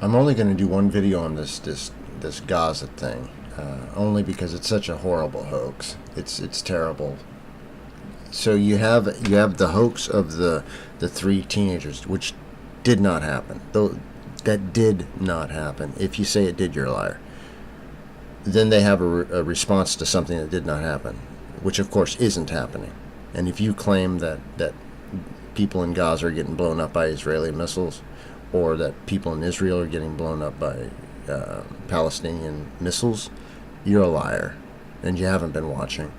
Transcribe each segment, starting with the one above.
I'm only going to do one video on this Gaza thing, only because it's such a horrible hoax. It's terrible. So you have the hoax of the three teenagers, which did not happen. Though that did not happen. If you say it did, you're a liar. Then they have a response to something that did not happen, which of course isn't happening. And if you claim that people in Gaza are getting blown up by Israeli missiles, or that people in Israel are getting blown up by Palestinian missiles, you're a liar, and you haven't been watching.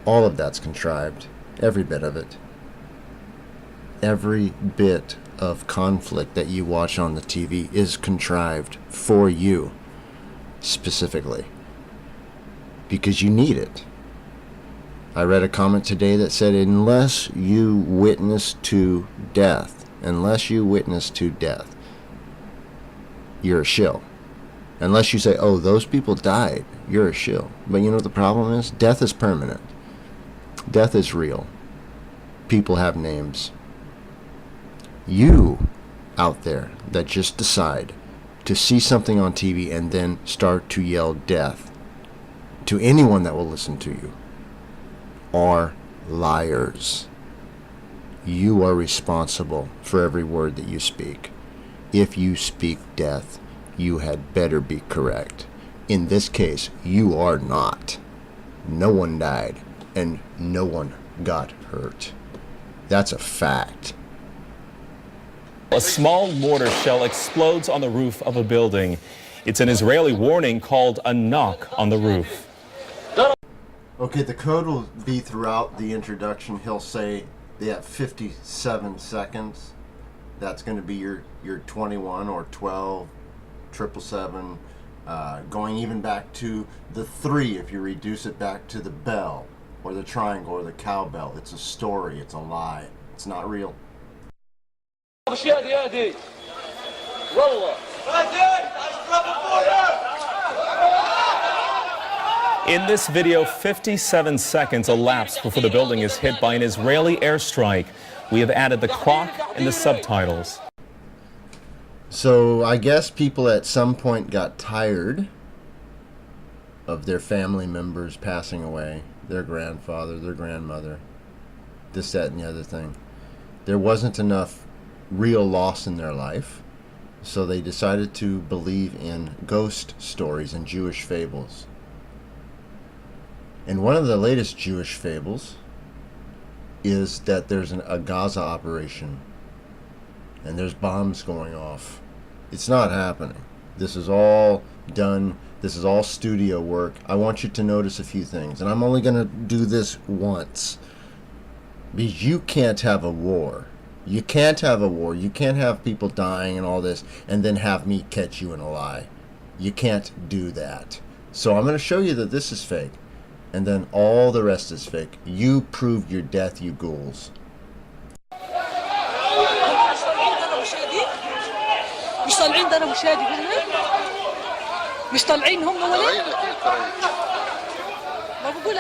All of that's contrived, every bit of it. Every bit of conflict that you watch on the TV is contrived for you, specifically, because you need it. I read a comment today that said, unless you witness to death, you're a shill. Unless you say, oh, those people died, you're a shill. But you know what the problem is? Death is permanent. Death is real. People have names. You out there that just decide to see something on TV and then start to yell death to anyone that will listen to you are liars. You are responsible for every word that you speak. If you speak death, you had better be correct. In this case, you are not. No one died, and no one got hurt. That's a fact. A small mortar shell explodes on the roof of a building. It's an Israeli warning called a knock on the roof. Okay, the code will be throughout the introduction. He'll say they have 57 seconds. That's going to be your 21 or 12, 777, going even back to the 3 if you reduce it back to the bell or the triangle or the cowbell. It's a story. It's a lie. It's not real. In this video, 57 seconds elapsed before the building is hit by an Israeli airstrike. We have added the clock and the subtitles. So I guess people at some point got tired of their family members passing away, their grandfather, their grandmother, this, that, and the other thing. There wasn't enough real loss in their life, so they decided to believe in ghost stories and Jewish fables. And one of the latest Jewish fables is that there's a Gaza operation and there's bombs going off. It's not happening. This is all done. This is all studio work. I want you to notice a few things, and I'm only going to do this once, because you can't have a war. You can't have a war. You can't have people dying and all this and then have me catch you in a lie. You can't do that. So I'm going to show you that this is fake, and then all the rest is fake. You proved your death, you ghouls.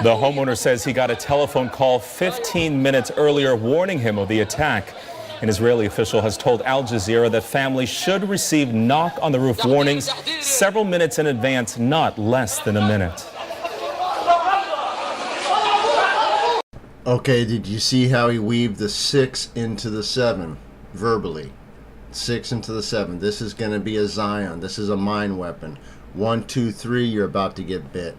The homeowner says he got a telephone call 15 minutes earlier warning him of the attack. An Israeli official has told Al Jazeera that families should receive knock-on-the-roof warnings several minutes in advance, not less than a minute. Okay, did you see how he weaved the 6 into the 7 verbally? 6 into the 7. This is going to be a Zion. This is a mind weapon. 1, 2, 3, you're about to get bit.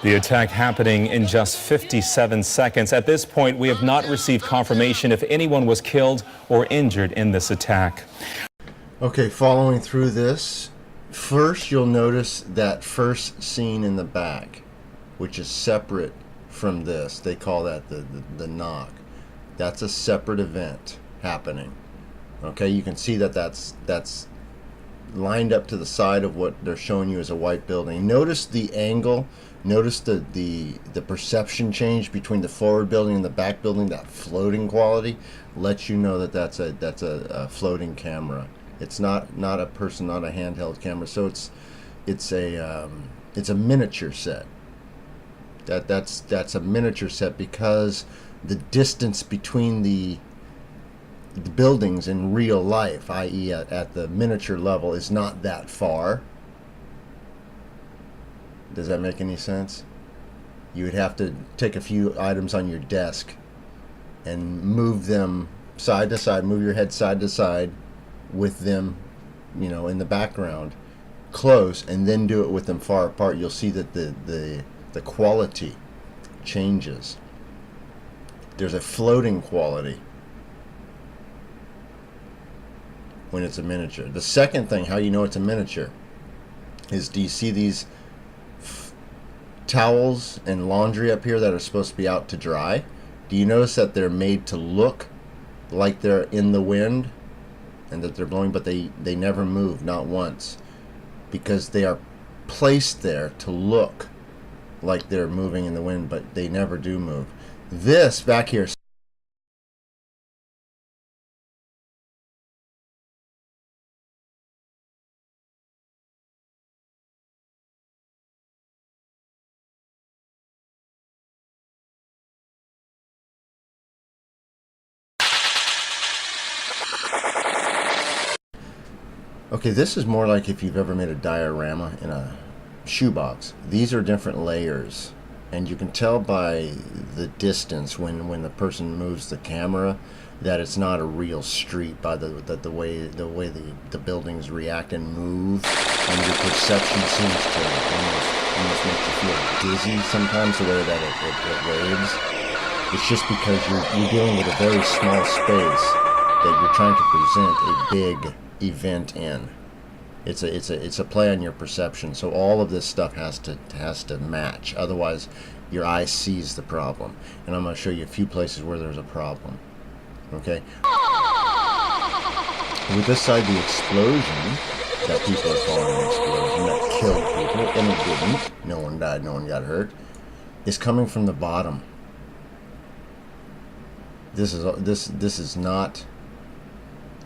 The attack happening in just 57 seconds. At this point, we have not received confirmation if anyone was killed or injured in this attack. Okay, following through this, first you'll notice that first scene in the back, which is separate from this. They call that the knock. That's a separate event happening. Okay, you can see that that's lined up to the side of what they're showing you as a white building. Notice the angle. Notice the perception change between the forward building and the back building. That floating quality lets you know that that's a floating camera. It's not a person, not a handheld camera. So it's a miniature set. That's a miniature set because the distance between the buildings in real life, i.e. at the miniature level, is not that far. Does that make any sense? You would have to take a few items on your desk and move them side to side, move your head side to side with them, in the background, close, and then do it with them far apart. You'll see that the quality changes. There's a floating quality when it's a miniature. The second thing, how you know it's a miniature, is do you see these towels and laundry up here that are supposed to be out to dry? Do you notice that they're made to look like they're in the wind and that they're blowing, but they never move, not once, because they are placed there to look like they're moving in the wind, but they never do move. This back here, okay, this is more like if you've ever made a diorama in a shoebox. These are different layers, and you can tell by the distance when the person moves the camera that it's not a real street by the way the buildings react and move, and your perception seems to almost make you feel dizzy sometimes, the way that it waves. It's just because you're dealing with a very small space that you're trying to present a big event in. It's a play on your perception. So all of this stuff has to match. Otherwise, your eye sees the problem. And I'm going to show you a few places where there's a problem. Okay. With this side, the explosion that people are calling an explosion that killed people, and it didn't. No one died. No one got hurt. Is coming from the bottom. This is not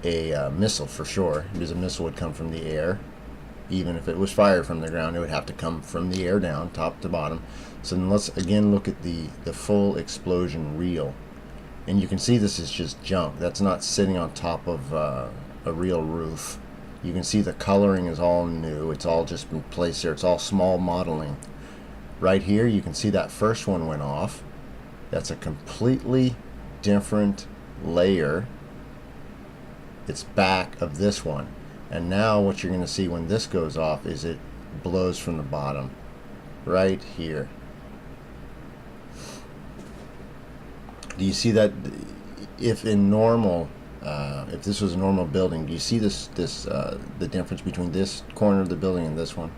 a missile for sure, because a missile would come from the air. Even if it was fired from the ground, it would have to come from the air down, top to bottom. So then let's again look at the full explosion reel, and you can see this is just junk. That's not sitting on top of a real roof. You can see the coloring is all new. It's all just been placed there. It's all small modeling. Right here, you can see that first one went off. That's a completely different layer. It's back of this one, and now what you're going to see when this goes off is it blows from the bottom right here. Do you see that? If in normal if this was a normal building, do you see this the difference between this corner of the building and this one?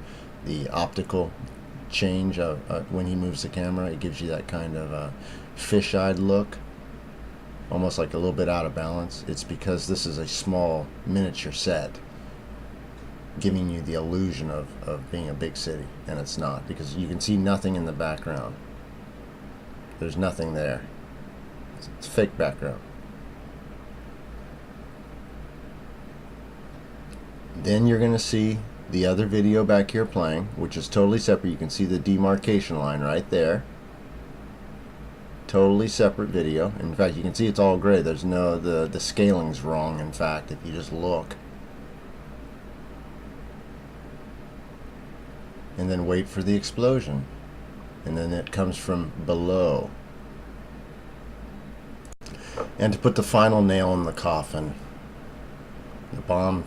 The optical change of when he moves the camera, it gives you that kind of fish-eyed look, almost like a little bit out of balance. It's because this is a small miniature set, giving you the illusion of being a big city, and it's not, because you can see nothing in the background. There's nothing there. It's fake background. Then you're going to see the other video back here playing, which is totally separate. You can see the demarcation line right there. Totally separate video. In fact, you can see it's all gray. There's no, the scaling's wrong, in fact, if you just look. And then wait for the explosion. And then it comes from below. And to put the final nail in the coffin, the bomb,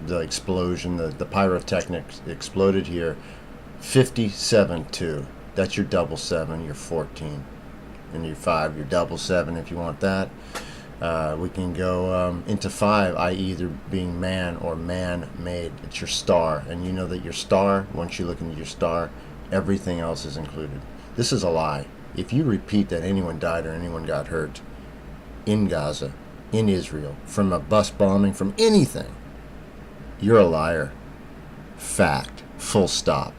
the explosion, the pyrotechnics exploded here. 57.2. That's your double 7, your 14. And your 5, your double 7 if you want that. We can go into 5, i.e. either being man or man-made. It's your star. And you know that your star, once you look into your star, everything else is included. This is a lie. If you repeat that anyone died or anyone got hurt in Gaza, in Israel, from a bus bombing, from anything, you're a liar. Fact. Full stop.